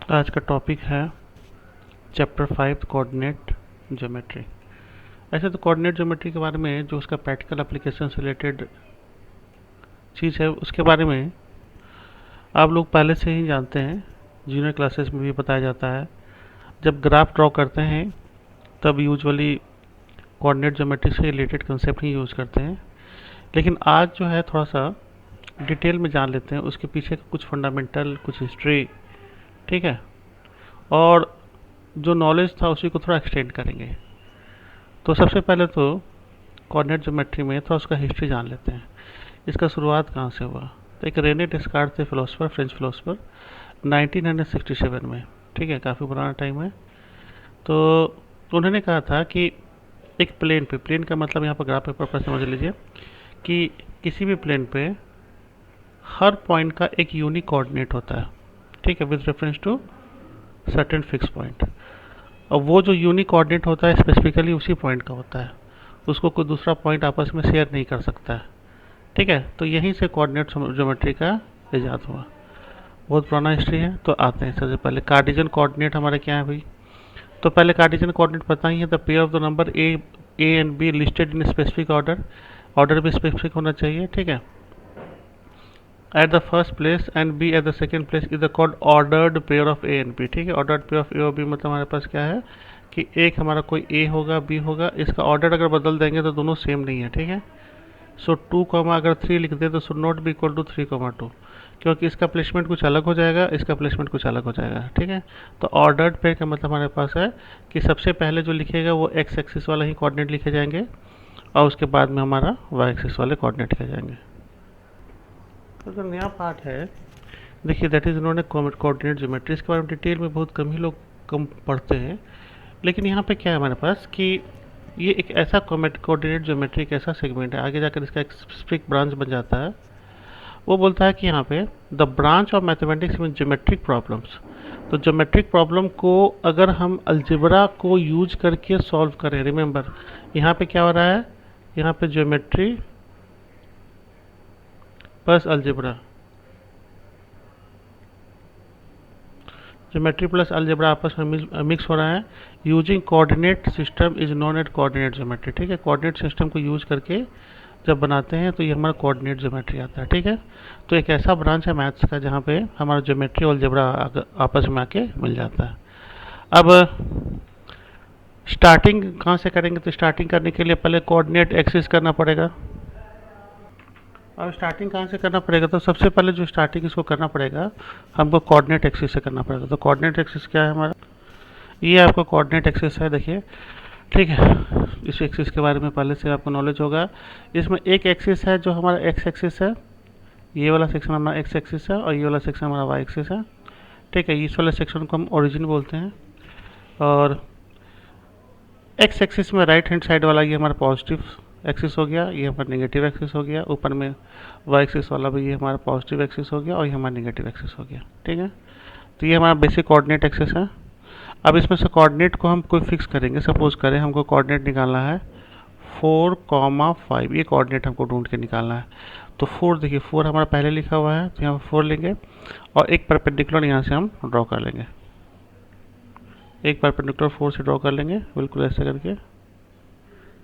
आज का टॉपिक है चैप्टर 5 कोऑर्डिनेट ज्योमेट्री। ऐसे तो कोऑर्डिनेट ज्योमेट्री के बारे में जो उसका प्रैक्टिकल एप्लीकेशन से रिलेटेड चीज़ है उसके बारे में आप लोग पहले से ही जानते हैं। जूनियर क्लासेस में भी बताया जाता है। जब ग्राफ ड्रॉ करते हैं तब यूजुअली कोऑर्डिनेट ज्योमेट्री से रिलेटेड कंसेप्ट ही यूज़ करते हैं, लेकिन आज जो है थोड़ा सा डिटेल में जान लेते हैं उसके पीछे का कुछ फंडामेंटल, कुछ हिस्ट्री। ठीक है, और जो नॉलेज था उसी को थोड़ा एक्सटेंड करेंगे। तो सबसे पहले तो कोऑर्डिनेट ज्योमेट्री में थोड़ा उसका हिस्ट्री जान लेते हैं। इसका शुरुआत कहाँ से हुआ। तो एक रेने डिस्कार्ट थे फिलोसफर, फ्रेंच फिलोसफर, 1967 में। ठीक है, काफ़ी पुराना टाइम है। तो उन्होंने कहा था कि एक प्लेन पे, प्लेन का मतलब यहाँ पर ग्राफ पेपर पर समझ लीजिए कि किसी भी प्लेन पे हर पॉइंट का एक यूनिक कोऑर्डिनेट होता है। ठीक है, with reference to certain fix point. और वो जो यूनिक कोऑर्डिनेट होता है स्पेसिफिकली उसी पॉइंट का होता है, उसको कोई दूसरा पॉइंट आपस में शेयर नहीं कर सकता है। ठीक है, तो यहीं से कोऑर्डिनेट ज्योमेट्री का इजाद हुआ। बहुत पुराना हिस्ट्री है। तो आते हैं सबसे पहले कार्टेशियन कोऑर्डिनेट हमारे क्या है भाई। तो पहले कार्टेशियन कोऑर्डिनेट पता ही है, the pair of the number A and B listed in specific order. Order भी स्पेसिफिक होना चाहिए। ठीक है, at the first place and B at the second place is the called ordered pair of A and B. ठीक है, ordered pair of ए और B मतलब हमारे पास क्या है कि एक हमारा कोई ए होगा, बी होगा, इसका ऑर्डर अगर बदल देंगे तो दोनों सेम नहीं है। ठीक है, सो 2 कॉमा अगर 3 लिख दे तो should not be equal to 3,2, क्योंकि इसका प्लेसमेंट कुछ अलग हो जाएगा, इसका प्लेसमेंट कुछ अलग हो जाएगा। ठीक है, तो ऑर्डर्ड पेयर का मतलब हमारे पास है कि सबसे पहले जो लिखेगा वो एक्स एक्सिस वाला ही कोऑर्डिनेट लिखे जाएंगे और उसके बाद में हमारा वाई एक्सिस वाले कोऑर्डिनेट लिखे जाएंगे। तो जो नया पार्ट है, देखिए, that is known A coordinate geometry. इसके बारे में डिटेल में बहुत कम ही लोग कम पढ़ते हैं, लेकिन यहाँ पे क्या है हमारे पास कि ये एक ऐसा कोऑर्डिनेट ज्योमेट्री एक ऐसा सेगमेंट है, आगे जाकर इसका एक स्पेसिफिक ब्रांच बन जाता है। वो बोलता है कि यहाँ पे द ब्रांच ऑफ मैथमेटिक्स में ज्योमेट्रिक प्रॉब्लम्स। तो ज्योमेट्रिक प्रॉब्लम को अगर हम अलजेब्रा को यूज करके सॉल्व करें, रिमेंबर यहाँ पे क्या हो रहा है, यहाँ पे geometry plus algebra, geometry plus algebra आपस में मिक्स हो रहा है। Using coordinate system is known at coordinate geometry. ठीक है, कोऑर्डिनेट सिस्टम को यूज करके जब बनाते हैं तो ये हमारा कोऑर्डिनेट ज्योमेट्री आता है। ठीक है, तो एक ऐसा ब्रांच है मैथ्स का जहाँ पे हमारा ज्योमेट्री और अलजेब्रा आपस में आके मिल जाता है। अब स्टार्टिंग कहाँ से करेंगे, तो स्टार्टिंग करने के लिए पहले कोऑर्डिनेट एक्सिस करना पड़ेगा। अब स्टार्टिंग कहाँ से करना पड़ेगा, तो सबसे पहले जो स्टार्टिंग इसको करना पड़ेगा हमको कोऑर्डिनेट एक्सिस से करना पड़ेगा। तो कोऑर्डिनेट एक्सिस क्या है हमारा, ये आपका कोऑर्डिनेट एक्सिस है। देखिए, ठीक है, इस एक्सिस के बारे में पहले से आपको नॉलेज होगा। इसमें एक एक्सिस है जो हमारा एक्स एक्सिस है, ये वाला सेक्शन हमारा एक्स एक्सिस है और ये वाला सेक्शन हमारा वाई एक्सिस है। ठीक है, इस वाले सेक्शन को हम ओरिजिन बोलते हैं। और एक्स एक्सिस में राइट हैंड साइड वाला ये हमारा पॉजिटिव एक्सिस हो गया, ये हमारा नेगेटिव एक्सिस हो गया। ऊपर में वाई एक्सिस वाला भी ये हमारा पॉजिटिव एक्सिस हो गया और ये हमारा नेगेटिव एक्सिस हो गया। ठीक है, तो ये हमारा बेसिक कोऑर्डिनेट एक्सिस है। अब इसमें से कोऑर्डिनेट को हम कोई फिक्स करेंगे। सपोज करें हमको कोऑर्डिनेट निकालना है 4,5, ये कोऑर्डिनेट हमको ढूंढ के निकालना है। तो 4, देखिए 4 हमारा पहले लिखा हुआ है, तो यहाँ 4 लेंगे और एक परपेंडिकुलर यहाँ से हम ड्रॉ कर लेंगे। एक परपेंडिकुलर 4 से ड्रॉ कर लेंगे, बिल्कुल ऐसे करके।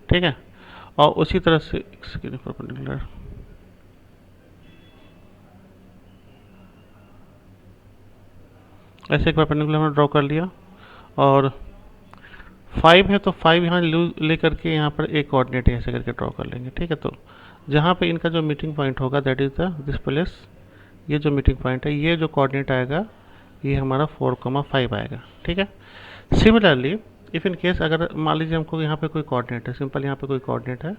ठीक है, और उसी तरह से परपेंडिकुलर ऐसे एक परपेंडिकुलर हमने ड्रॉ कर लिया। और 5 है तो 5 यहाँ ले करके यहाँ पर एक कोऑर्डिनेट ऐसे करके ड्रॉ कर लेंगे। ठीक है, तो जहाँ पे इनका जो मीटिंग पॉइंट होगा that is the this place, ये जो मीटिंग पॉइंट है, ये जो कोऑर्डिनेट आएगा ये हमारा 4,5 आएगा। ठीक है, सिमिलरली इफ़ इन केस अगर मान लीजिए हमको यहाँ पे कोई कोऑर्डिनेट है, सिंपल यहाँ पे कोई कोऑर्डिनेट है।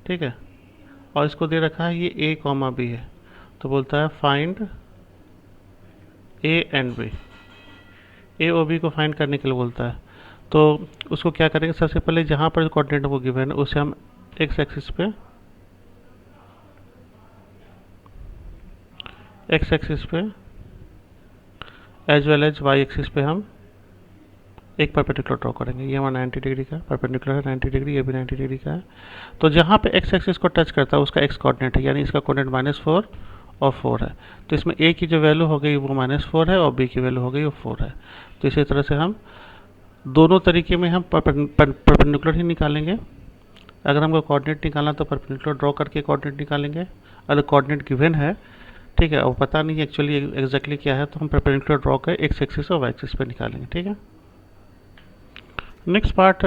ठीक है, और इसको दे रखा है ये ए कॉमा बी है, तो बोलता है फाइंड ए एंड बी। ए और बी को फाइंड करने के लिए बोलता है। तो उसको क्या करेंगे, सबसे पहले जहाँ पर कोऑर्डिनेट वो गिवन है उसे हम एक्स एक्सिस पे as well as y axis पे हम एक परपेंडिकुलर ड्रॉ करेंगे। ये हमारा 90 डिग्री का परपेंडिकुलर है, 90 डिग्री, ये भी 90 डिग्री का है। तो जहाँ पे एक्स एक्सिस को टच करता है उसका एक्स कोऑर्डिनेट है, यानी इसका कोऑर्डिनेट -4 और 4 है। तो इसमें a की जो वैल्यू हो गई वो -4 है और b की वैल्यू हो गई वो 4 है। तो इसी तरह से हम दोनों तरीके में हम परपेंडिकुलर ही निकालेंगे। अगर हमको कोऑर्डिनेट निकालना तो परपेंडिकुलर ड्रॉ करके कोऑर्डिनेट निकालेंगे। अगर कोऑर्डिनेट गिवन है, ठीक है, और पता नहीं एक्चुअली एग्जैक्टली क्या है, तो हम परपेंडिकुलर ड्रॉ कर एक्स एक्सिस और वाई एक्सिस पे निकालेंगे। ठीक है, नेक्स्ट पार्ट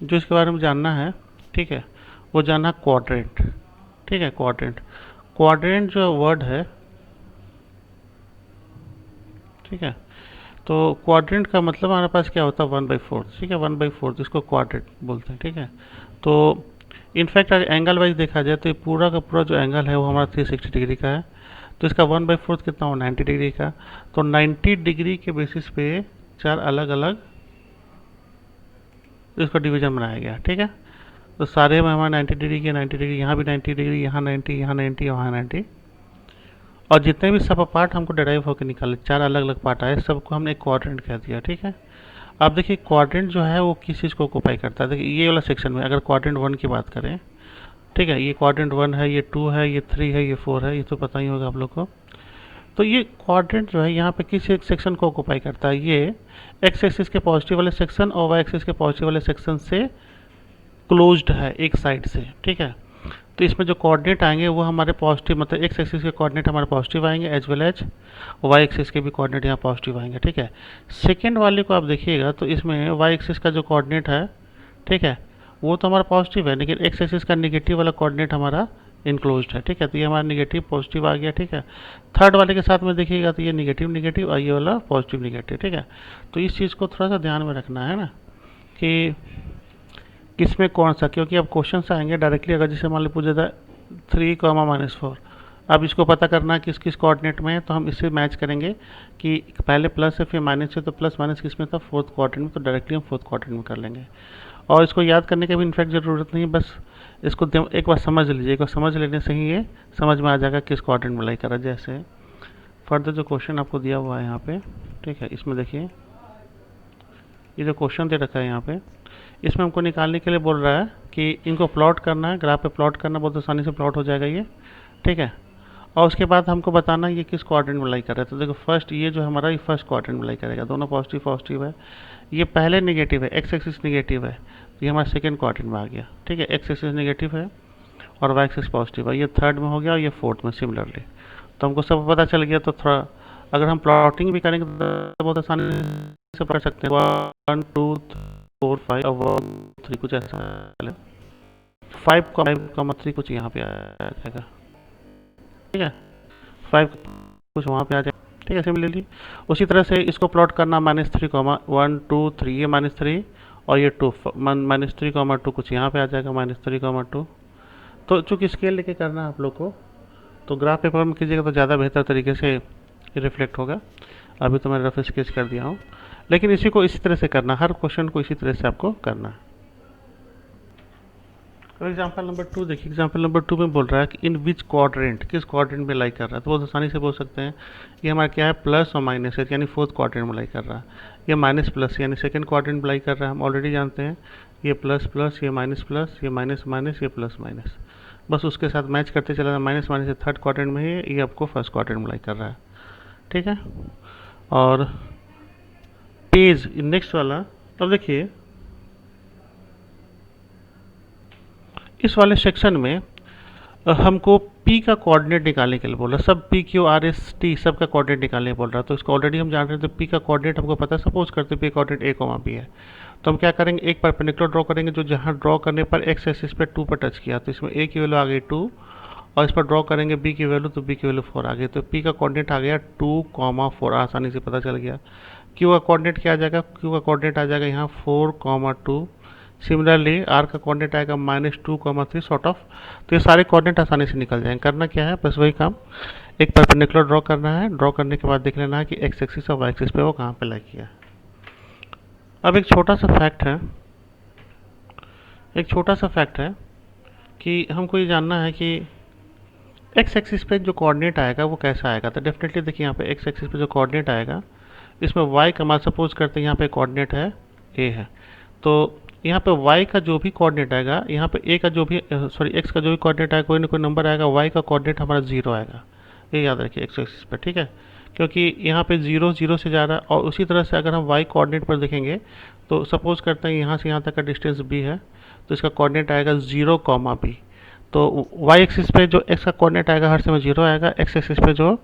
जो इसके बारे में जानना है, ठीक है, वो जानना क्वाड्रेंट। ठीक है, क्वाड्रेंट, क्वाड्रेंट जो वर्ड है, ठीक है, तो क्वाड्रेंट का मतलब हमारे पास क्या होता है, 1/4। ठीक है, 1/4 इसको क्वाड्रेंट बोलते हैं। ठीक है, तो इनफैक्ट अगर एंगल वाइज देखा जाए तो ये पूरा का पूरा जो एंगल है वो हमारा 360 डिग्री का है। तो इसका 1/4 कितना हो, 90 डिग्री का। तो 90 डिग्री के बेसिस पे चार अलग अलग इसका डिवीजन बनाया गया। ठीक है, तो सारे में हमारा 90 डिग्री के 90 डिग्री, यहाँ भी 90 डिग्री, यहाँ 90, यहाँ 90, वहाँ 90, और जितने भी सब पार्ट हमको डेराइव होकर निकाले, चार अलग अलग पार्ट आए, सबको हमने एक क्वाड्रेंट कह दिया। ठीक है, अब देखिए क्वाड्रेंट जो है वो किस चीज़ को ऑक्यूपाई करता है। देखिए ये वाला सेक्शन में अगर क्वाड्रेंट 1 की बात करें, ठीक है, ये क्वाड्रेंट 1 है, ये 2 है, ये 3 है, ये 4 है, ये तो पता ही होगा आप लोग को। तो ये क्वाड्रेंट जो है यहाँ पे किस एक सेक्शन को ऑक्यूपाई करता है, ये एक्स एक्सिस के पॉजिटिव वाले सेक्शन और वाई एक्सिस के पॉजिटिव वाले सेक्शन से क्लोज्ड है एक साइड से। ठीक है, तो इसमें जो कोऑर्डिनेट आएंगे वो हमारे पॉजिटिव, मतलब एक्स एक्सिस के कोऑर्डिनेट हमारे पॉजिटिव आएंगे, as well as y axis के भी कोऑर्डिनेट यहाँ पॉजिटिव आएंगे। ठीक है, सेकेंड वाले को आप देखिएगा तो इसमें वाई एक्सिस का जो कोऑर्डिनेट है, ठीक है, वो तो हमारा पॉजिटिव है, लेकिन एक्स एक्सिस का निगेटिव वाला कोऑर्डिनेट हमारा इनक्लोज्ड है। ठीक है, तो ये हमारा निगेटिव पॉजिटिव आ गया। ठीक है, थर्ड वाले के साथ में देखिएगा तो ये निगेटिव निगेटिव और ये वाला पॉजिटिव निगेटिव। ठीक है, तो इस चीज़ को थोड़ा सा ध्यान में रखना है ना कि किसमें कौन सा, क्योंकि अब क्वेश्चन आएंगे डायरेक्टली, अगर जैसे मान ली पूछा था 3, अब इसको पता करना है किस किस कोऑर्डिनेट में है, तो हम इससे मैच करेंगे कि पहले प्लस है फिर माइनस है, तो प्लस माइनस किस में था, फोर्थ क्वाड्रेंट में, तो डायरेक्टली हम फोर्थ क्वाड्रेंट में कर लेंगे। और इसको याद करने की भी इनफैक्ट ज़रूरत नहीं है, बस इसको एक बार समझ लीजिए, एक बार समझ लेने से ही ये समझ में आ जाएगा किस क्वाड्रेंट में लाई करा। जैसे फर्दर जो क्वेश्चन आपको दिया हुआ है यहाँ पे, ठीक है, इसमें देखिए ये जो क्वेश्चन दे रखा है यहाँ पे, इसमें हमको निकालने के लिए बोल रहा है कि इनको प्लॉट करना है, ग्राफ पे प्लॉट करना, बहुत आसानी से प्लॉट हो जाएगा ये। ठीक है, और उसके बाद हमको बताना ये किस क्वाड्रेंट में लाई कर रहा है। तो देखो फर्स्ट ये जो हमारा ये फर्स्ट क्वाड्रेंट में लाई करेगा, दोनों पॉजिटिव पॉजिटिव है, ये पहले निगेटिव है, एक्स एक्सिस निगेटिव है, तो ये हमारा सेकेंड क्वाड्रेंट में आ गया। ठीक है, एक्स एक्सिस निगेटिव है और वाई एक्सिस पॉजिटिव है, ये थर्ड में हो गया और ये फोर्थ में सिमिलरली। तो हमको सब पता चल गया। तो थोड़ा अगर हम प्लॉटिंग भी करेंगे तो बहुत आसानी से पढ़ सकते हैं, 1 2 4 5 और 3 कुछ ऐसा, 5,3 कुछ यहाँ पे आ जाएगा। ठीक है, 5 कुछ वहाँ पे आ जाएगा। ठीक है, सिमिलरली उसी तरह से इसको प्लॉट करना, -3, 1 2 3, ये -3 और ये 2, -3, 2 कुछ यहाँ पे आ जाएगा, -3, 2। तो चूँकि स्केल लेके करना है आप लोग को, तो ग्राफ पेपर में कीजिएगा तो ज़्यादा बेहतर तरीके से रिफ्लेक्ट होगा। अभी तो मैं रफ स्केच कर दिया हूँ, लेकिन इसी को इसी तरह से करना, हर क्वेश्चन को इसी तरह से आपको करना है। अब एग्जाम्पल नंबर 2 देखिए, एग्जाम्पल नंबर 2 में बोल रहा है कि इन विच क्वाड्रेंट, किस क्वाड्रेंट में लाई कर रहा है। तो बहुत आसानी से बोल सकते हैं ये हमारा क्या है, प्लस और माइनस है, यानी फोर्थ क्वाड्रेंट में लाई कर रहा है। ये माइनस प्लस यानी सेकंड क्वाड्रेंट में लाई कर रहा है, हम ऑलरेडी जानते हैं। ये प्लस प्लस, ये माइनस प्लस, ये माइनस माइनस, ये प्लस माइनस, बस उसके साथ मैच करते चला जाए। माइनस माइनस से थर्ड क्वाड्रेंट में है, ये आपको फर्स्ट क्वाड्रेंट में लाई कर रहा है। ठीक है, और पेज नेक्स्ट वाला, अब देखिए इस वाले सेक्शन में हमको P का कोऑर्डिनेट निकालने के लिए बोल रहा है, सब P Q R S T सब का कोऑर्डिनेट निकालने बोल रहा है। तो इसको ऑलरेडी हम जान रहे थे, P का कोऑर्डिनेट हमको पता है, सपोज करते P कोऑर्डिनेट A, P है, तो हम क्या करेंगे, एक परपेंडिकुलर ड्रॉ करेंगे जो जहाँ ड्रॉ करने पर एक्स एक्सिस पे 2 पर टच किया, तो इसमें A की वैल्यू आ गई 2, और इस पर ड्रॉ करेंगे B की वैल्यू, तो B की वैल्यू 4 आ गई। तो P का कोऑर्डिनेट आ गया 2, 4, आसानी से पता चल गया। Q का कोऑर्डिनेट क्या आ जाएगा, Q का कोऑर्डिनेट आ जाएगा यहाँ 4, 2। सिमिलरली R का कोऑर्डिनेट आएगा -2, 3 सॉर्ट ऑफ। तो ये सारे कोऑर्डिनेट आसानी से निकल जाएंगे। करना क्या है, बस वही काम, एक परपेंडिकुलर ड्रॉ करना है, ड्रॉ करने के बाद देख लेना है कि एक्स एक्सिस और वाई एक्सिस पे वो कहाँ पे लाई किया है। अब एक छोटा सा फैक्ट है कि हमको ये जानना है कि एक्स एक्सिस पे जो कोऑर्डिनेट आएगा वो कैसा आएगा। तो डेफिनेटली देखिए यहाँ पे एक्स एक्सिस पे जो कोऑर्डिनेट आएगा, इसमें वाई का मान सपोज करते हैं यहाँ पे कोऑर्डिनेट है ए है, तो यहाँ पे y का जो भी कोऑर्डिनेट आएगा, यहाँ पे a का जो भी एक्स का जो भी कोऑर्डिनेट आएगा, कोई ना कोई नंबर आएगा, y का कोऑर्डिनेट हमारा 0 आएगा, ये याद रखिए एक्स एक्सिस पे, ठीक है, क्योंकि यहाँ पे 0 0 से जा रहा है। और उसी तरह से अगर हम वाई कोऑर्डिनेट पर देखेंगे तो सपोज करते हैं यहाँ से यहाँ तक का डिस्टेंस b है, तो इसका कोऑर्डिनेट आएगा 0 कॉमा बी। तो वाई एक्सिस पे जो x का कोऑर्डिनेट आएगा हर समय 0 आएगा, एक्स एक्सिस पे जो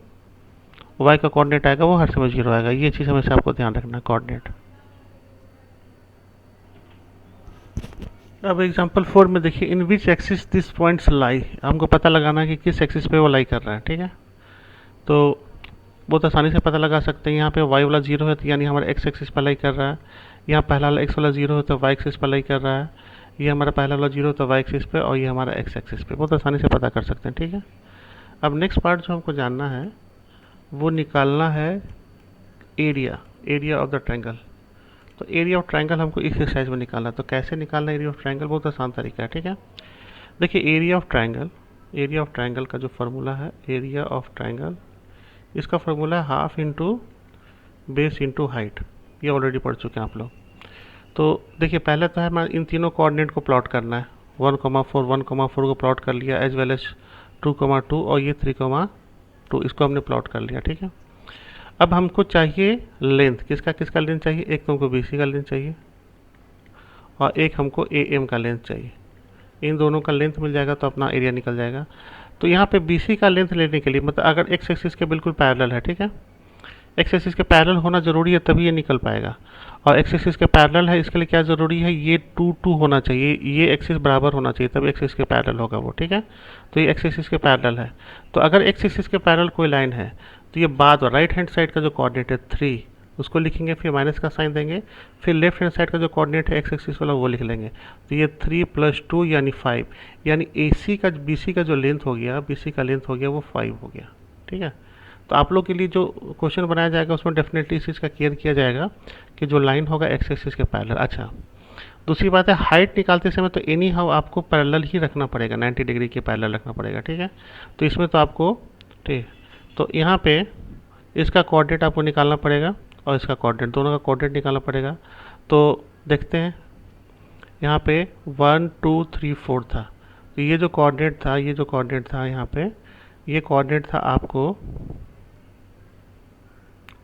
y का कोऑर्डिनेट आएगा वो हर समय 0 आएगा। ये चीज़ हमेशा आपको ध्यान रखना है कोऑर्डिनेट। अब एग्जांपल 4 में देखिए, in which axis this points lie, हमको पता लगाना है कि किस एक्सिस पे वो लाई कर रहा है, ठीक है। तो बहुत आसानी से पता लगा सकते हैं, यहाँ पे y वाला 0 है तो यानी हमारा x एक्सिस पर लाई कर रहा है, यहाँ पहला वाला x वाला 0 है तो y एक्सिस पर लाई कर रहा है, ये हमारा पहला वाला 0 तो y एक्सिस पे, और ये हमारा x एक्सिस पे, बहुत आसानी से पता कर सकते हैं, ठीक है। अब नेक्स्ट पार्ट जो हमको जानना है वो निकालना है एरिया ऑफ द ट्रायंगल। तो एरिया ऑफ ट्रायंगल हमको इस एक्सरसाइज में निकालना है। तो कैसे निकालना है एरिया ऑफ ट्रायंगल, बहुत आसान तरीका है, ठीक है। देखिए एरिया ऑफ ट्रायंगल का जो फार्मूला है, एरिया ऑफ ट्रायंगल, इसका फार्मूला है half into base into height. ये ऑलरेडी पढ़ चुके हैं आप लोग। तो देखिए पहले तो है मैं इन तीनों कोऑर्डिनेट को प्लॉट करना है, 1,4 को प्लॉट कर लिया, एज वेल एज 2,2 और ये 3,2, इसको हमने प्लॉट कर लिया, ठीक है। अब हमको चाहिए लेंथ, किसका किसका लेंथ चाहिए, एक तो हमको बी सी का लेंथ चाहिए और एक हमको ए एम का लेंथ चाहिए। इन दोनों का लेंथ मिल जाएगा तो अपना एरिया निकल जाएगा। तो यहाँ पे बी सी का लेंथ लेने के लिए, मतलब अगर एक्स एक्सिस के बिल्कुल पैरेलल है, ठीक है, एक्स एक्सिस के पैरेलल होना ज़रूरी है तभी ये निकल पाएगा। और एक्स एक्सिस के पैरेलल है, इसके लिए क्या ज़रूरी है, ये 2 2 होना चाहिए, ये एक्सिस बराबर होना चाहिए तब एक्स एक्सिस के पैरेलल होगा वो, ठीक है। तो ये एक्स एक्सिस के पैरेलल है। तो अगर एक्स एक्सिस के पैरेलल कोई लाइन है तो ये बाद राइट हैंड साइड का जो कोऑर्डिनेट है 3 उसको लिखेंगे, फिर माइनस का साइन देंगे, फिर लेफ्ट हैंड साइड का जो कोऑर्डिनेट है एक्स एक्सिस वाला वो लिख लेंगे। तो ये 3 + 2 यानी 5, यानी ए सी का बी सी का जो लेंथ हो गया, बी सी का लेंथ हो गया वो 5 हो गया, ठीक है। तो आप लोग के लिए जो क्वेश्चन बनाया जाएगा उसमें डेफिनेटली इस चीज़ का केयर किया जाएगा कि जो लाइन होगा एक्स एक्सिस के पैरेलल। अच्छा, दूसरी बात है हाइट निकालते समय तो एनी हाउ आपको पैरेलल ही रखना पड़ेगा, 90 डिग्री के पैरेलल रखना पड़ेगा, ठीक है। तो इसमें तो आपको, ठीक, तो यहाँ पे इसका कोऑर्डिनेट आपको निकालना पड़ेगा और इसका कोऑर्डिनेट, दोनों का कोऑर्डिनेट निकालना पड़ेगा। तो देखते हैं यहाँ पे 1 2 3 4 था, तो ये जो कोऑर्डिनेट था यहाँ पे, ये कोऑर्डिनेट था आपको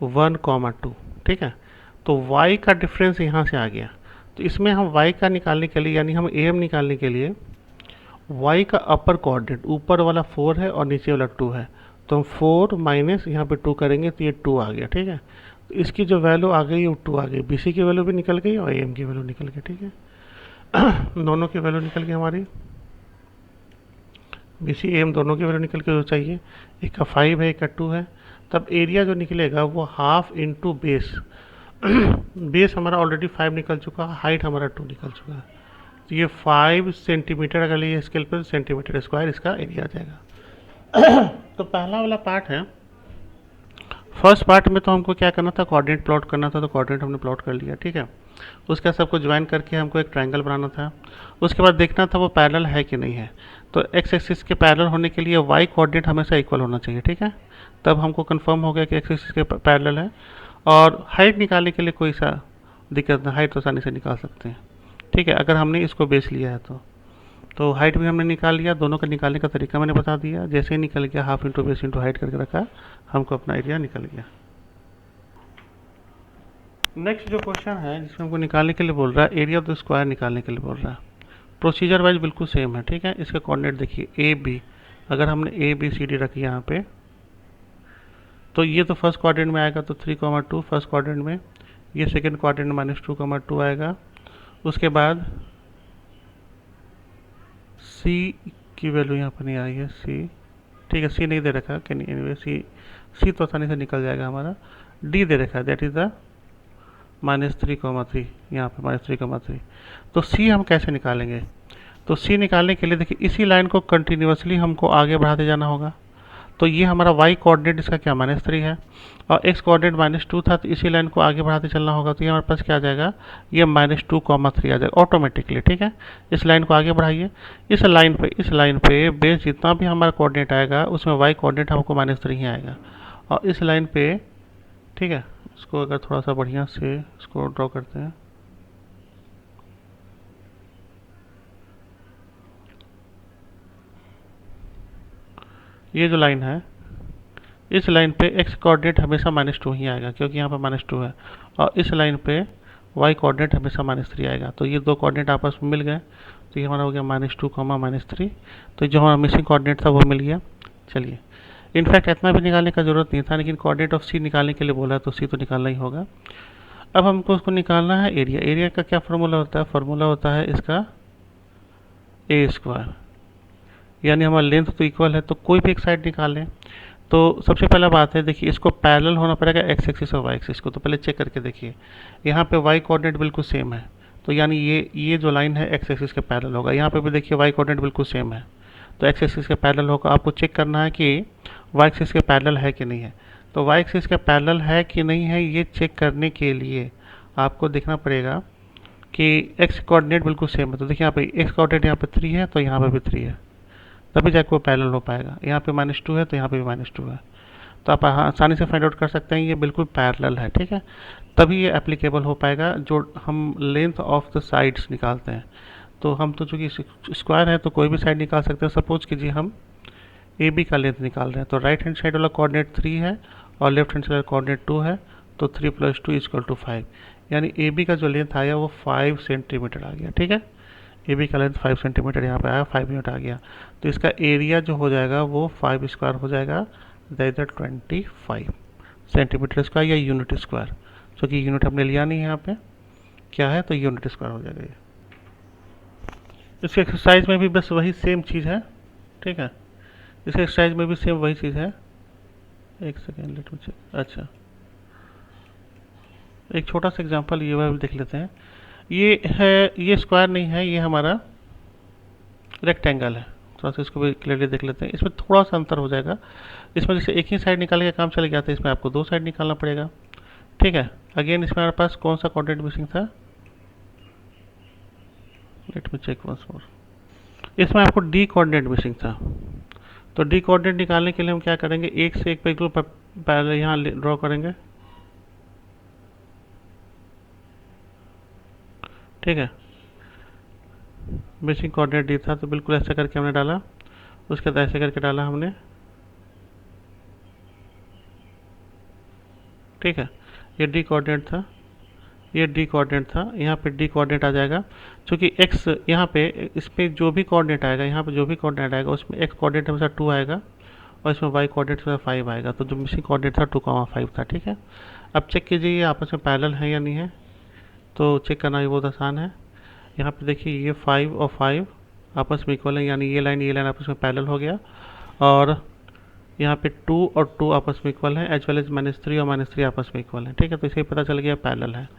1,2, ठीक है। तो y का डिफरेंस यहाँ से आ गया। तो इसमें हम y का निकालने के लिए, यानी हम am निकालने के लिए y का अपर कोऑर्डिनेट, ऊपर वाला 4 है और नीचे वाला 2 है, तो हम 4 माइनस यहाँ पे 2 करेंगे तो ये 2 आ गया, ठीक है। तो इसकी जो वैल्यू आ गई वो 2 आ गई, बी सी की वैल्यू भी निकल गई और am की वैल्यू निकल गई, ठीक है। दोनों की वैल्यू निकल गई हमारी, बी सी एम दोनों की वैल्यू निकल के जो चाहिए, एक का 5 है एक का 2 है। तब एरिया जो निकलेगा वो हाफ इंटू बेस, बेस हमारा ऑलरेडी 5 निकल चुका है, हाइट हमारा 2 निकल चुका है, तो ये 5 सेंटीमीटर अगर लिए स्केल पर सेंटीमीटर स्क्वायर इसका एरिया आ जाएगा। तो पहला वाला पार्ट है, फर्स्ट पार्ट में तो हमको क्या करना था, कोऑर्डिनेट प्लॉट करना था, तो कोऑर्डिनेट हमने प्लॉट कर लिया, ठीक है। उसका सबको ज्वाइन करके हमको एक ट्रायंगल बनाना था। उसके बाद देखना था वो पैरेलल है कि नहीं है। तो एक्स एक्सिस के पैरेलल होने के लिए वाई कोऑर्डिनेट हमेशा इक्वल होना चाहिए, ठीक है। तब हमको कंफर्म हो गया कि एक्स एक्सिस के पैरेलल है। और हाइट निकालने के लिए कोई सा दिक्कत नहीं, हाइट तो आसानी से निकाल सकते हैं, ठीक है, अगर हमने इसको बेस लिया है तो हाइट भी हमने निकाल लिया। दोनों का निकालने का तरीका मैंने बता दिया, जैसे ही निकल गया half into base into height करके रखा, हमको अपना एरिया निकल गया। नेक्स्ट जो क्वेश्चन है जिसमें हमको निकालने के लिए बोल रहा है, एरिया ऑफ द स्क्वायर निकालने के लिए बोल रहा है। प्रोसीजर वाइज बिल्कुल सेम है, ठीक है। इसका कोऑर्डिनेट देखिए ए बी, अगर हमने ए बी सी डी रखी यहाँ पे, तो ये तो फर्स्ट क्वाड्रेंट में आएगा, तो 3,2 फर्स्ट क्वाड्रेंट में, ये सेकंड क्वाड्रेंट में -2,2 आएगा। उसके बाद सी की वैल्यू यहाँ पर नहीं आई है, सी, ठीक है, सी नहीं दे रखा, कैन एनीवे सी तो आसानी से निकल जाएगा हमारा। डी दे रखा है, दैट इज द -3,3, यहाँ पे -3,3। तो सी हम कैसे निकालेंगे, तो सी निकालने के लिए देखिए इसी लाइन को कंटिन्यूसली हमको आगे बढ़ाते जाना होगा। तो ये हमारा y कोऑर्डिनेट इसका क्या -3 है और x कोऑर्डिनेट -2 था, तो इसी लाइन को आगे बढ़ाते चलना होगा। तो ये हमारे पास क्या आ जाएगा, ये -2,3 आ जाएगा ऑटोमेटिकली, ठीक है। इस लाइन को आगे बढ़ाइए, इस लाइन पे बेस जितना भी हमारा कोऑर्डिनेट आएगा उसमें y कोऑर्डिनेट हमको -3 ही आएगा। और इस लाइन पे, ठीक है, इसको अगर थोड़ा सा बढ़िया से इसको ड्रॉ करते हैं, ये जो लाइन है इस लाइन पे x कोऑर्डिनेट हमेशा -2 ही आएगा क्योंकि यहाँ पे -2 है, और इस लाइन पे y कोऑर्डिनेट हमेशा -3 आएगा। तो ये दो कोऑर्डिनेट आपस में मिल गए, तो ये हमारा हो गया -2, -3। तो जो हमारा मिसिंग कोऑर्डिनेट था वो मिल गया। चलिए, इनफैक्ट इतना भी निकालने का ज़रूरत नहीं था, लेकिन कोऑर्डिनेट ऑफ सी निकालने के लिए बोला है तो सी तो निकालना ही होगा। अब हमको उसको निकालना है एरिया। एरिया का क्या फार्मूला होता है? फार्मूला होता है इसका ए स्क्वायर, यानी हमारा लेंथ तो इक्वल है, तो कोई भी एक साइड निकाल लें। तो सबसे पहला बात है, देखिए इसको पैरेलल होना पड़ेगा एक्स एक्सिस और वाई एक्सिस को। तो पहले चेक करके देखिए, यहाँ पे वाई कोऑर्डिनेट बिल्कुल सेम है, तो यानी ये जो लाइन है एक्स एक्सिस के पैरेलल होगा। यहाँ पे भी देखिए वाई कोऑर्डिनेट बिल्कुल सेम है, तो एक्स एक्सिस के पैरेलल होगा। आपको चेक करना है कि वाई एक्सिस के पैरेलल है कि नहीं है। तो वाई एक्सिस के पैरेलल है कि नहीं है, ये चेक करने के लिए आपको देखना पड़ेगा कि एक्स कोऑर्डिनेट बिल्कुल सेम है। तो देखिए यहाँ पे एक्स कोऑर्डिनेट यहाँ पे 3 है, तो यहाँ पे भी 3 है, तभी जाके वो पैरेलल हो पाएगा। यहाँ पे -2 है, तो यहाँ पे भी -2 है। तो आप आसानी से फाइंड आउट कर सकते हैं ये बिल्कुल पैरेलल है, ठीक है। तभी ये एप्लीकेबल हो पाएगा जो हम लेंथ ऑफ द साइड्स निकालते हैं। तो हम तो चूँकि स्क्वायर है तो कोई भी साइड निकाल सकते हैं। सपोज कीजिए हम ए बी का लेंथ निकाल रहे हैं, तो राइट हैंड साइड वाला कोऑर्डिनेट 3 है और लेफ्ट हैंड साइड वाला कोऑर्डिनेट 2 है, तो 3 + 2 = 5, यानी ए बी का जो लेंथ आया वो 5 सेंटीमीटर आ गया, ठीक है। ए बी का लेंथ 5 सेंटीमीटर यहाँ पे आया, 5 यूनिट आ गया। तो इसका एरिया जो हो जाएगा वो 5 स्क्वायर हो जाएगा, दैट इज 25 सेंटीमीटर स्क्वायर या यूनिट स्क्वायर, क्योंकि यूनिट हमने लिया नहीं है यहाँ पे, क्या है तो यूनिट स्क्वायर हो जाएगा ये। इसके एक्सरसाइज में भी बस वही सेम चीज़ है, ठीक है। इसके एक्सरसाइज में भी सेम वही चीज़ है। एक सेकेंड, लेट मी चेक। अच्छा, एक छोटा सा एग्जांपल ये वाला भी देख लेते हैं। ये है, ये स्क्वायर नहीं है, ये हमारा रेक्टेंगल है। थोड़ा सा इसको भी क्लियरली देख लेते हैं। इसमें थोड़ा सा अंतर हो जाएगा, इसमें जैसे एक ही साइड निकालने का काम चले गया था, इसमें आपको दो साइड निकालना पड़ेगा, ठीक है। अगेन इसमें हमारे पास कौन सा कोऑर्डिनेट मिसिंग था? Let me check once more. इसमें आपको डी कोऑर्डिनेट मिसिंग था। तो डी कोऑर्डिनेट निकालने के लिए हम क्या करेंगे, एक से एक बिल्कुल पहले यहाँ ड्रॉ करेंगे, ठीक है। मिसिंग कोऑर्डिनेट डी था, तो बिल्कुल ऐसा करके हमने डाला, उसके बाद ऐसे करके डाला हमने, ठीक है। ये डी कोऑर्डिनेट था, ये डी कोऑर्डिनेट था, यहाँ पे डी कोऑर्डिनेट आ जाएगा। क्योंकि एक्स यहाँ पे, इस पर जो भी कोऑर्डिनेट आएगा, यहाँ पे जो भी कोऑर्डिनेट आएगा उसमें एक्स कोऑर्डिनेट हमेशा 2 आएगा और इसमें वाई कोऑर्डिनेट हमेशा 5 आएगा। तो जो मिसिंग कोऑर्डिनेट था 2,5 था, ठीक है। अब चेक कीजिए ये आपस में पैरेलल है या नहीं है। तो चेक करना भी बहुत आसान है। यहाँ पे देखिए ये 5 और 5 आपस में इक्वल है, यानी ये लाइन आपस में पैरेलल हो गया। और यहाँ पे 2 और 2 आपस में इक्वल है, एज वेल एज -3 और -3 आपस में इक्वल है, ठीक है। तो इसे पता चल गया पैरेलल है।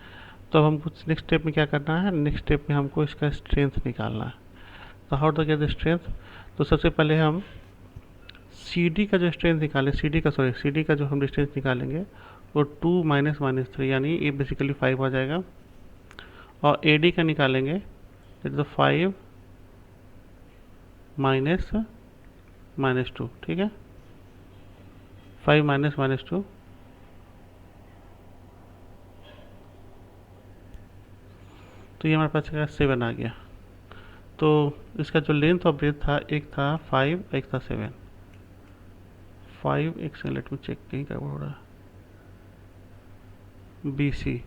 तो हमको नेक्स्ट स्टेप में क्या करना है, नेक्स्ट स्टेप में हमको इसका स्ट्रेंथ निकालना है। तो how to get the strength? तो सबसे पहले हम सी डी का जो स्ट्रेंथ निकालें, सी डी का जो हम स्ट्रेंथ निकालेंगे वो 2 - -3, यानी ये बेसिकली 5 आ जाएगा। और ए डी का निकालेंगे तो 5 - -2, ठीक है। 5 - -2, तो ये हमारे पास 7 आ गया। तो इसका जो लेंथ और ब्रेथ था, एक था 5, एक था 7। 5, एक सेकंड लेट में चेक, कहीं क्या हो रहा है, बी सी।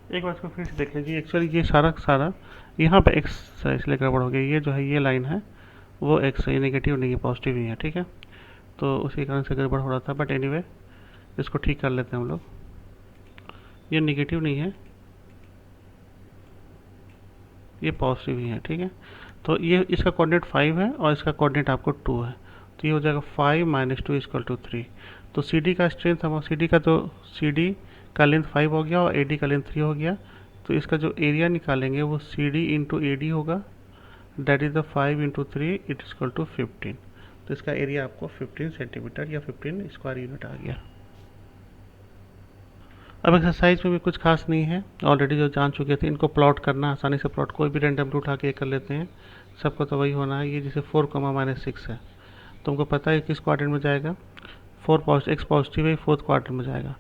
एक बार इसको फिर से देख लीजिए। एक्चुअली ये सारा यहाँ पे एक्स है, इसलिए गड़बड़ हो गया। ये जो है ये लाइन है वो एक्स है, ये नेगेटिव नहीं है, पॉजिटिव ही है, ठीक है। तो उसी कारण से गड़बड़ हो रहा था, बट एनीवे इसको ठीक कर लेते हैं हम लोग। ये नेगेटिव नहीं है, ये पॉजिटिव ही है, ठीक है। तो ये इसका कोऑर्डिनेट 5 है और इसका कोऑर्डिनेट आपको 2 है, तो ये हो जाएगा 5 - 2 = 3। तो सी डी का स्ट्रेंथ हम सी डी का लेंथ 5 हो गया और ए डी का लेंथ 3 हो गया। तो इसका जो एरिया निकालेंगे वो C D into A D होगा, दैट इज़ द 5 × 3 = 15। तो इसका एरिया आपको 15 सेंटीमीटर या 15 स्क्वायर यूनिट आ गया। अब एक्सरसाइज में भी कुछ खास नहीं है, ऑलरेडी जो जान चुके थे। इनको प्लॉट करना आसानी से, प्लॉट कोई भी रैंडम उठा के कर लेते हैं, सबको तो वही होना है। ये जैसे 4, -6 है, तो हमको पता है किस क्वाड्रेंट में जाएगा, 4 एक्स पॉजिटिव है, 4th क्वाड्रेंट में जाएगा।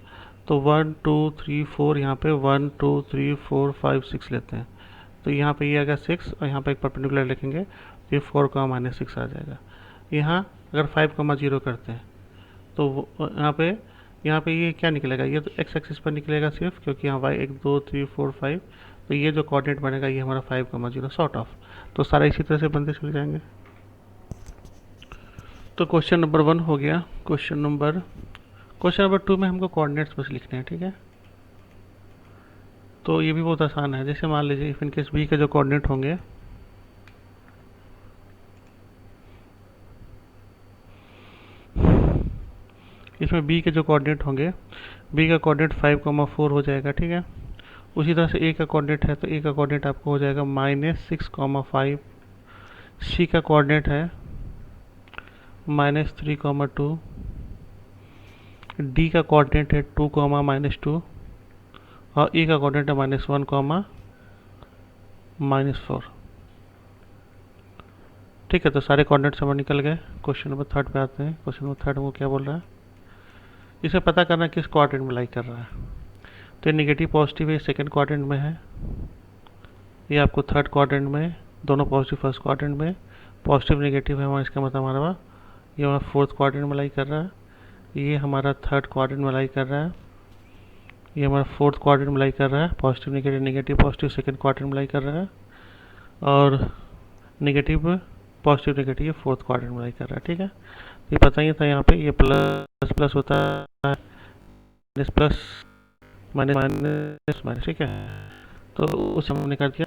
तो 1 2 3 4, यहाँ पे 1 2 3 4 5 6 लेते हैं। तो यहाँ पे ये आएगा 6 और यहाँ पे एक परपेंडिकुलर लिखेंगे, तो ये 4, -6 आ जाएगा। यहाँ अगर 5,0 करते हैं तो यहाँ पे ये क्या निकलेगा, ये तो एक्स एक्सिस पर निकलेगा सिर्फ, क्योंकि यहाँ वाई 1 2 3 4 5, तो ये जो कोऑर्डिनेट बनेगा ये हमारा 5,0 सॉर्ट ऑफ। तो सारा इसी तरह से बनते चले जाएंगे। तो क्वेश्चन नंबर 1 हो गया। क्वेश्चन नंबर 2 में हमको कोऑर्डिनेट्स बस लिखने हैं, ठीक है। तो ये भी बहुत आसान है। जैसे मान लीजिए इफ इन केस बी के जो कोऑर्डिनेट होंगे, इसमें बी के जो कोऑर्डिनेट होंगे, बी का कोऑर्डिनेट 5,4 हो जाएगा, ठीक है। उसी तरह से ए का कोऑर्डिनेट है तो ए का कोऑर्डिनेट आपको हो जाएगा -6,5। सी का कोऑर्डिनेट है -3,2। डी का कोऑर्डिनेट है 2, -2 और ई का कोऑर्डिनेट है -1, -4। ठीक है, तो सारे कोऑर्डिनेट्स हमारे निकल गए। क्वेश्चन नंबर 3 पे आते हैं। क्वेश्चन नंबर 3 वो क्या बोल रहा है, इसे पता करना किस क्वाड्रेंट में लाई कर रहा है। तो ये नेगेटिव पॉजिटिव है, सेकंड क्वाड्रेंट में है। ये आपको थर्ड क्वाड्रेंट में, दोनों पॉजिटिव फर्स्ट क्वाड्रेंट में, पॉजिटिव नेगेटिव है हमारा, इसका मतलब हमारा ये हमारा फोर्थ क्वाड्रेंट में लाई कर रहा है। ये हमारा थर्ड क्वाड्रेंट में लाई कर रहा है। ये हमारा फोर्थ क्वाड्रेंट में लाई कर रहा है। Positive negative negative positive second quadrant में लाई कर रहा है, और नेगेटिव पॉजिटिव नेगेटिव ये फोर्थ क्वाड्रेंट में लाई कर रहा है, ठीक है। ये पता ही था, यहाँ पे ये प्लस प्लस होता है, minus plus, minus minus minus, ठीक है। तो उस हमने कर दिया।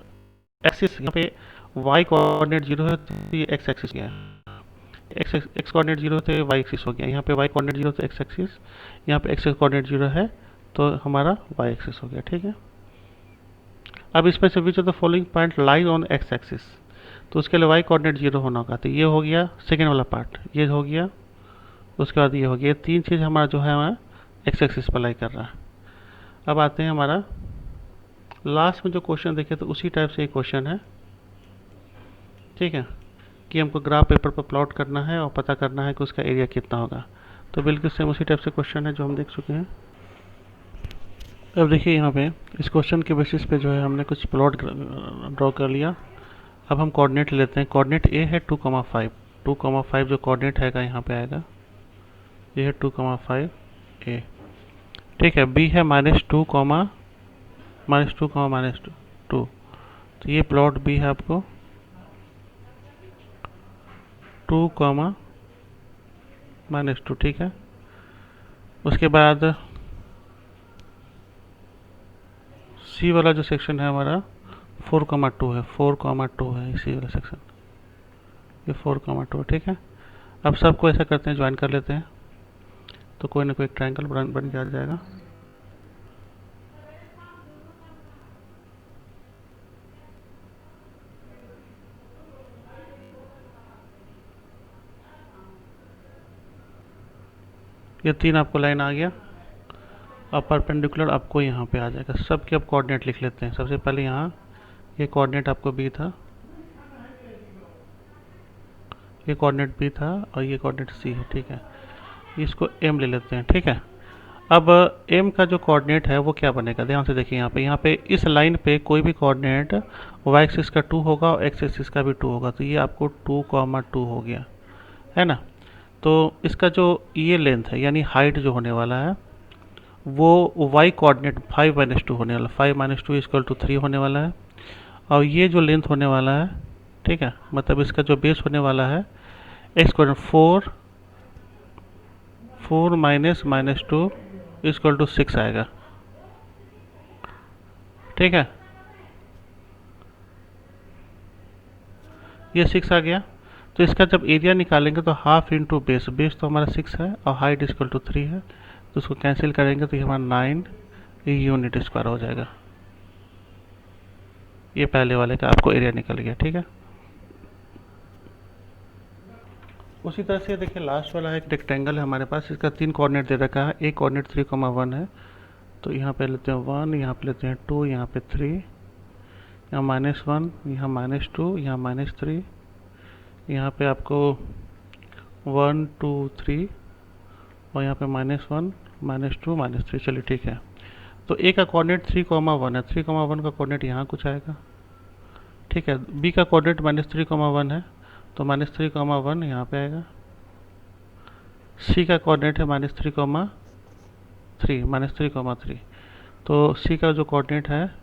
एक्सिस यहाँ पे वाई कोऑर्डिनेट 0 है तो ये एक्स एक्सिस गया, एक्स कोऑर्डिनेट 0 तो वाई एक्सिस हो गया। यहाँ पे वाई कोऑर्डिनेट 0 तो एक्स एक्सिस, यहाँ पे एक्स कोऑर्डिनेट 0 है तो हमारा वाई एक्सिस हो गया, ठीक है। अब इसमें से which of the following point lies on x axis, तो उसके लिए वाई कोऑर्डिनेट 0 होना होगा। तो ये हो गया सेकेंड वाला पार्ट, ये हो गया, उसके बाद ये हो गया। तीन चीज़ हमारा जो है हमारा एक्स एक्सिस पर लाई कर रहा है। अब आते हैं हमारा लास्ट में जो क्वेश्चन देखे तो उसी टाइप से एक क्वेश्चन है, ठीक है, कि हमको ग्राफ पेपर पर प्लॉट करना है और पता करना है कि उसका एरिया कितना होगा। तो बिल्कुल सेम उसी टाइप से क्वेश्चन है जो हम देख चुके हैं। अब देखिए यहाँ पे इस क्वेश्चन के बेसिस पे जो है हमने कुछ प्लॉट ड्रॉ कर लिया। अब हम कोऑर्डिनेट लेते हैं। कोऑर्डिनेट ए है 2,5, 2,5 जो कोऑर्डिनेट है यहाँ पे आएगा, ये है 2,5 ए, ठीक है। बी है -2, -2, तो ये प्लॉट बी है आपको 2, -2, ठीक है। उसके बाद सी वाला जो सेक्शन है हमारा 4,2 है, 4,2 है इसी वाला सेक्शन, ये 4,2, ठीक है। अब सबको ऐसा करते हैं, ज्वाइन कर लेते हैं, तो कोई ना कोई एक ट्रायंगल बन के आ जाएगा। ये 3 आपको लाइन आ गया। अब परपेंडिकुलर आपको यहाँ पे आ जाएगा। सबके अब कोऑर्डिनेट लिख लेते हैं। सबसे पहले यहाँ ये कोऑर्डिनेट आपको बी था, ये कोऑर्डिनेट बी था और ये कोऑर्डिनेट सी है, ठीक है। इसको एम ले लेते हैं, ठीक है। अब एम का जो कोऑर्डिनेट है वो क्या बनेगा, ध्यान से देखिए। यहाँ पे इस लाइन पे कोई भी कोऑर्डिनेट वाई एक्सिस का 2 होगा और एक्स एक्सिस का भी 2 होगा, तो ये आपको 2,2 हो गया, है ना। तो इसका जो ये लेंथ है यानी हाइट जो होने वाला है वो वाई कोऑर्डिनेट 5 - 2 होने वाला, 5 - 2 = 3 होने वाला है। और ये जो लेंथ होने वाला है, ठीक है, मतलब इसका जो बेस होने वाला है एक्स कोऑर्डिनेट 4 -2 = 6 आएगा, ठीक है। ये 6 आ गया। तो इसका जब एरिया निकालेंगे तो हाफ इंटू बेस, बेस तो हमारा 6 है और हाइट = 3 है, तो उसको कैंसिल करेंगे तो ये हमारा 9 यूनिट स्क्वायर हो जाएगा। ये पहले वाले का आपको एरिया निकल गया, ठीक है। उसी तरह से देखिए लास्ट वाला है, एक रेक्टेंगल है हमारे पास, इसका 3 कोऑर्डिनेट दे रखा है। एक कोऑर्डिनेट 3,1 है, तो यहाँ पे लेते हैं 1, यहाँ पे लेते हैं 2, यहाँ पे 3, यहाँ -1, यहाँ -2, यहाँ -3, यहाँ पे आपको 1 2 3 और यहाँ पे -1 -2 -3। चलिए ठीक है। तो ए का कोऑर्डिनेट 3,1 है, 3,1 का कोऑर्डिनेट यहाँ कुछ आएगा, ठीक है। बी का कोऑर्डिनेट -3,1 है, तो -3,1 यहाँ पे आएगा, सी का कोऑर्डिनेट है -3,3 तो सी का जो कोऑर्डिनेट है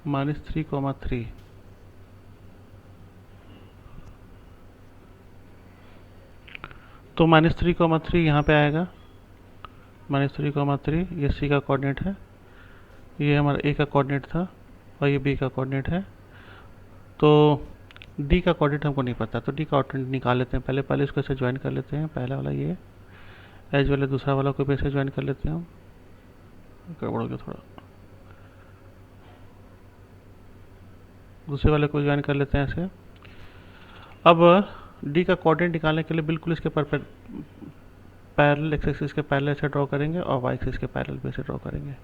-3,3 तो -3,3 यहाँ पे आएगा। -3,3 ये सी का कोऑर्डिनेट है, ये हमारा ए का कोऑर्डिनेट था और ये बी का कोऑर्डिनेट है। तो डी का कोऑर्डिनेट हमको नहीं पता, तो डी का कोऑर्डिनेट निकाल लेते हैं। पहले इसको ऐसे ज्वाइन कर लेते हैं, पहला वाला ये एज वाले दूसरा वाला को भी ऐसे ज्वाइन कर लेते हैं हम। गड़बड़ हो गया थोड़ा, दूसरे वाले को ज्वाइन कर लेते हैं ऐसे। अब डी का कोऑर्डिनेट निकालने के लिए बिल्कुल इसके पैरेलल एक्स एक्सिस के पैरेलल ऐसे ड्रॉ करेंगे और वाई एक्सिस के पैरेलल भी ऐसे ड्रॉ करेंगे। मैं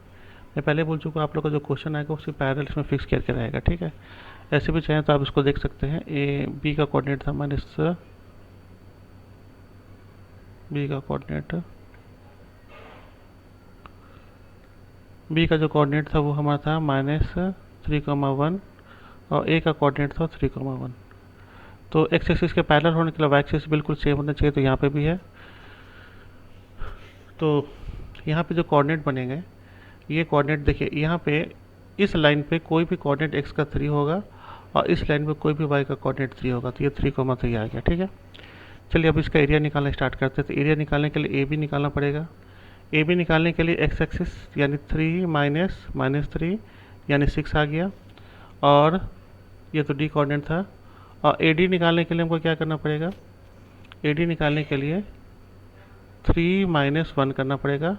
पहले बोल चुका, आप लोग का जो क्वेश्चन आएगा उसके पैरेलल इसमें फिक्स करके रहेगा, ठीक है। ऐसे भी चाहें तो आप इसको देख सकते हैं। ए बी का कोऑर्डिनेट था बी का जो कोऑर्डिनेट था वो हमारा था -3,1 और ए का कोऑर्डिनेट था 3,1। तो एक्स एक्सिस के पैरेलल होने के लिए वाई एक्सिस बिल्कुल सेम होना चाहिए, तो यहाँ पे भी है। तो यहाँ पे जो कोऑर्डिनेट बनेंगे, ये कोऑर्डिनेट देखिए, यहाँ पे इस लाइन पे कोई भी कोऑर्डिनेट एक्स का 3 होगा और इस लाइन पे कोई भी वाई का कोऑर्डिनेट 3 होगा, तो ये 3,3 आ गया, ठीक है। चलिए अब इसका एरिया निकालना स्टार्ट करते हैं। तो एरिया निकालने के लिए ए बी निकालना पड़ेगा। ए बी निकालने के लिए एक्स एक्सिस यानी 3 -3 यानी 6 आ गया, और ये तो डी कोऑर्डिनेट था। और ए डी निकालने के लिए हमको क्या करना पड़ेगा, ए डी निकालने के लिए 3 - 1 करना पड़ेगा,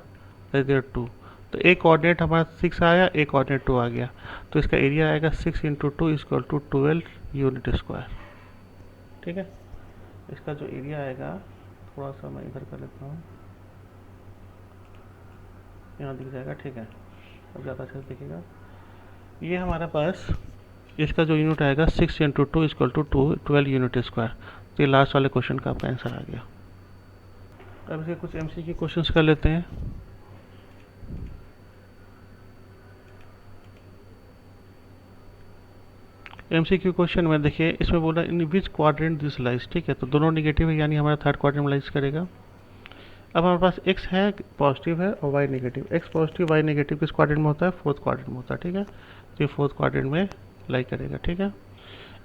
2। तो एक कोऑर्डिनेट हमारा 6 आया, एक कोऑर्डिनेट 2 आ गया, तो इसका एरिया आएगा 6 × 2 = 12 यूनिट स्क्वायर, ठीक है। इसका जो एरिया आएगा, थोड़ा सा मैं इधर कर लेता हूँ, यहाँ दिख जाएगा, ठीक है। अब ज़्यादा अच्छे से दिखेगा। ये हमारे पास इसका जो यूनिट आएगा 6 × 2 = 12 यूनिट स्क्वायर। तो ये लास्ट वाले क्वेश्चन का आपका आंसर आ गया। अब इसे कुछ एमसीक्यू क्वेश्चंस कर लेते हैं। एमसीक्यू क्वेश्चन में देखिए, इसमें बोला इन विच क्वाड्रेंट दिस लाइज, ठीक है। तो दोनों निगेटिव है, यानी हमारा थर्ड क्वाड्रेंट में लाइज करेगा। अब हमारे पास x है पॉजिटिव है और y negative. x positive y negative किस क्वाड्रेंट में होता है, फोर्थ क्वाड्रेंट में होता है, ठीक है। तो ये फोर्थ क्वाड्रेंट में लाई करेगा, ठीक है।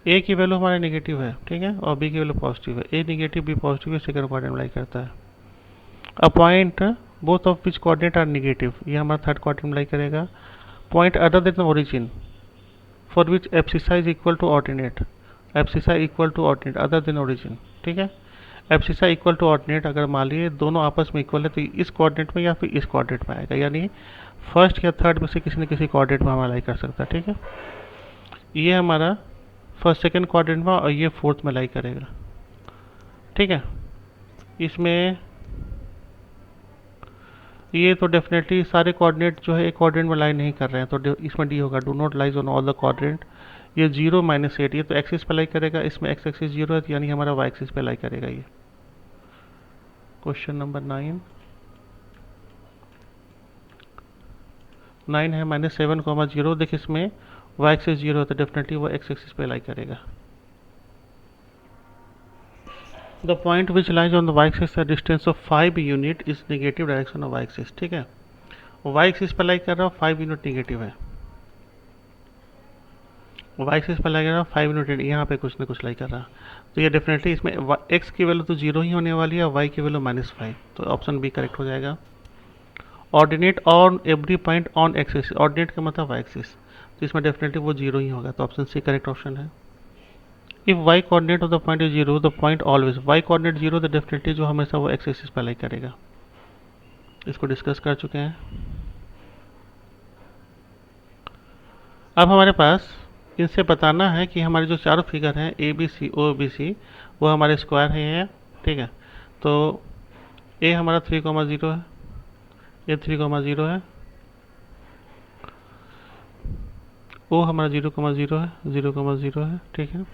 a की वैल्यू हमारे नेगेटिव है, ठीक है, और b की वैल्यू पॉजिटिव है। a नेगेटिव b पॉजिटिव है, सेकंड क्वाड्रेंट में लाई करता है। A point both of which coordinate are negative, ये हमारा थर्ड क्वाड्रेंट में लाई करेगा। Point other than origin for which abscissa is equal to ordinate, abscissa equal to ordinate other than origin, ठीक है। Abscissa equal to ordinate अगर मान लिए दोनों आपस में इक्वल है तो इस कोऑर्डिनेट में या फिर इस कोऑर्डिनेट में आएगा, यानी फर्स्ट या थर्ड में से किसी न किसी कोऑर्डिनेट में हमारा लाई कर सकता है, ठीक है। ये हमारा फर्स्ट सेकंड कोऑर्डिनेट में और ये फोर्थ में लाई करेगा, ठीक है। इसमें ये तो डेफिनेटली सारे कोऑर्डिनेट जो है एक कोऑर्डिनेट में लाई नहीं कर रहे हैं, तो इसमें डी होगा, do not lies on all the coordinate. ये 0 - 8, ये तो एक्सिस पे लाई करेगा, इसमें एक्स एक्सिस 0 है, यानी हमारा वाई एक्सिस पे लाई करेगा। ये क्वेश्चन नंबर 9 है -7, देखिए इसमें वाई एक्सिस 0 है, तो डेफिनेटली वो एक्स एक्सिस पे लाई करेगा। The point which lies on the y axis the distance of 5 unit is negative direction of y axis, ठीक है। वाई एक्सिस पे लाई कर रहा हूँ, 5 यूनिट नेगेटिव है। वाई एक्सिस पे लाई कर रहा हूँ, 5 यूनिट यहाँ पे कुछ ना कुछ लाई कर रहा, तो ये डेफिनेटली इसमें एक्स की वैल्यू तो 0 ही होने वाली है, वाई की वैल्यू -5, तो ऑप्शन बी करेक्ट हो जाएगा। Ordinate on every point on axis, ordinate का मतलब वाई एक्सिस, तो इसमें डेफिनेटली वो 0 ही होगा, तो ऑप्शन सी करेक्ट ऑप्शन है। If y coordinate of the point is 0, the point always, y coordinate 0 तो डेफिनेटली जो हमेशा वो एक्स एक्सिस पे लाई करेगा। इसको डिस्कस कर चुके हैं। अब हमारे पास इनसे बताना है कि हमारे जो चारों फिगर हैं A B C O B C वो हमारे स्क्वायर हैं, ठीक है। तो ए हमारा 3,0 है, ये 3,0 है, ओ हमारा 0,0 है, 0,0 है, ठीक है।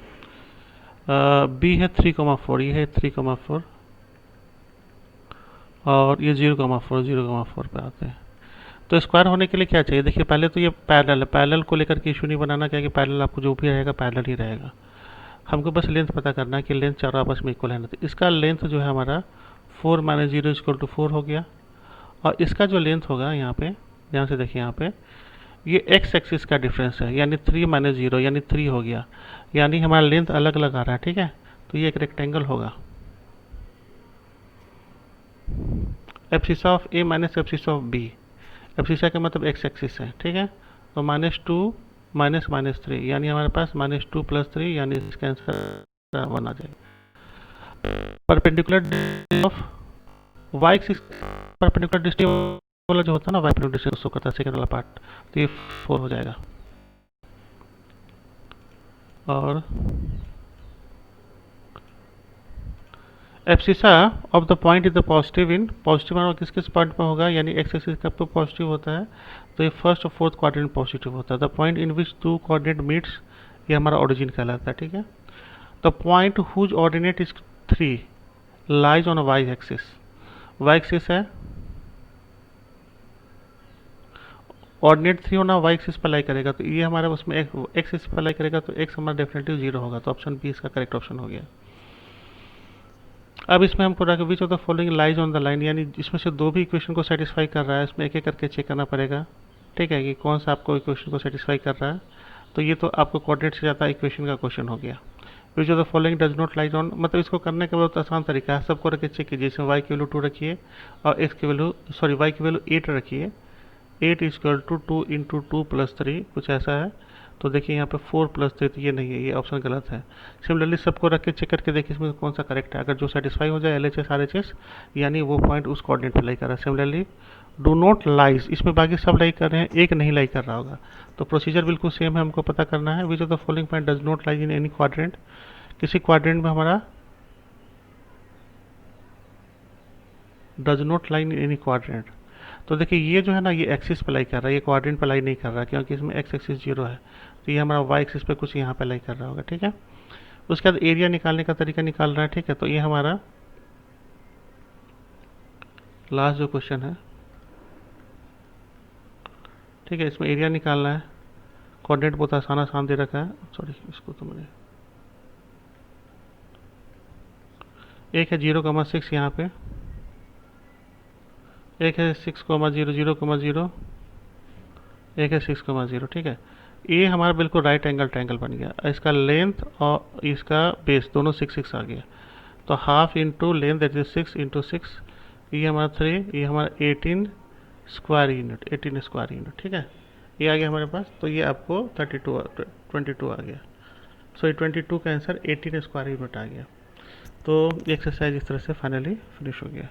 बी है 3,4, ये है 3,4, और ये 0,4 पे आते हैं। तो स्क्वायर होने के लिए क्या चाहिए, देखिए पहले तो ये पैरेलल है, पैरेलल को लेकर के इशू नहीं बनाना, क्या कि पैरेलल आपको जो भी रहेगा पैरेलल ही रहेगा। हमको बस लेंथ पता करना है कि लेंथ चारों आपस में इक्वल है ना। तो इसका लेंथ जो है हमारा 4 माइनस जीरो इक्वल टू 4 हो गया। और इसका जो लेंथ होगा यहाँ पे, ध्यान से देखिए यहाँ पे, ये एक्स एक्सिस का डिफरेंस है, यानी 3 माइनस जीरो यानी 3 हो गया, यानी हमारा लेंथ अलग अलग आ रहा है, ठीक है। तो ये एक रेक्टेंगल होगा। Abscissa of A minus abscissa of B, abscissa का मतलब एक्स एक्सिस है, ठीक है। तो -2 माइनस -3 यानी हमारे पास -2 प्लस 3 यानी इसका आंसर 1 आ जाएगा। Perpendicular of y axis, perpendicular distance वाला जो होता है ना, वाई परपेंडिकुलर डिस्टेंस शो करता है सेकंड वाला पार्ट, तो ये 4 हो जाएगा। और abscissa of the point is the positive in, positive और किस किस पॉइंट में होगा, यानी एक्स एक्सिस का तो पॉजिटिव होता है, तो ये फर्स्ट और फोर्थ क्वाड्रेंट पॉजिटिव होता है। The point in which two coordinate meets, ये हमारा ओरिजिन कहलाता है, ठीक है। The point whose ordinate is 3 lies on y axis, y axis है, ऑर्डिनेट 3 होना, वाई एक्सिस पर लाई करेगा, तो ये हमारा उसमें एक्स एक्सिस पर लाई करेगा, तो एक्स हमारा डेफिनेटली 0 होगा। तो ऑप्शन बी इसका करेक्ट ऑप्शन हो गया। अब इसमें हमको रखा which of the following lies on the line, यानी इसमें से दो भी इक्वेशन को सेटिस्फाई कर रहा है, इसमें एक एक करके चेक करना पड़ेगा, ठीक है, कि कौन सा आपको इक्वेशन को सेटिस्फाई कर रहा है। तो ये तो आपको कोऑर्डिनेट से ज़्यादा इक्वेशन का क्वेश्चन हो गया। Which of the following does not lies on, मतलब इसको करने का बहुत आसान तरीका है, सबको रख के चेक कीजिए। इसमें वाई की वैल्यू 2 रखिए और एक्स की वैल्यू, सॉरी वाई की वैल्यू 8 रखिए, 8 इक्वल टू 2 इंटू 2 प्लस 3 कुछ ऐसा है। तो देखिए यहाँ पे 4 प्लस 3, तो ये नहीं है, ये ऑप्शन गलत है। सिमिलरली सबको रख के चेक करके देखिए इसमें कौन सा करेक्ट है। अगर जो सेटिस्फाई हो जाए LHS RHS, यानी वो पॉइंट उस कोऑर्डिनेट पे लाई कर रहा है। सिमिलरली डू नॉट लाइज, इसमें बाकी सब लाई कर रहे हैं, एक नहीं लाई कर रहा होगा। तो प्रोसीजर बिल्कुल सेम है, हमको पता करना है which of the following point does not lies in any quadrant, किसी क्वाड्रेंट में हमारा does not line in any quadrant. तो देखिए ये जो है ना, ये एक्सिस पे लाई कर रहा है, ये क्वाड्रेंट पे लाई नहीं कर रहा, क्योंकि इसमें एक्स एक्सिस 0 है। तो ये हमारा वाई एक्सिस पे कुछ यहाँ पे लाई कर रहा होगा, ठीक है। उसके बाद एरिया निकालने का तरीका निकाल रहा है, ठीक है। तो ये हमारा लास्ट जो क्वेश्चन है, ठीक है, इसमें एरिया निकालना है। कोऑर्डिनेट बहुत आसान दे रखा है, सॉरी इसको तो मैंने, एक है 0,6 यहाँ पे, एक है 6,0 0,0, एक है 6,0, ठीक है। ये हमारा बिल्कुल राइट एंगल ट्रायंगल बन गया। इसका लेंथ और इसका बेस दोनों 6 आ गया। तो half into length that is 6 into 6, ये हमारा 3, ये हमारा 18 स्क्वायर यूनिट, 18 स्क्वायर यूनिट, ठीक है। ये आ गया हमारे पास। तो ये आपको 22 आ गया। सो ये 22 का आंसर 18 स्क्वायर यूनिट आ गया। तो एक्सरसाइज इस तरह से फाइनली फिनिश हो गया।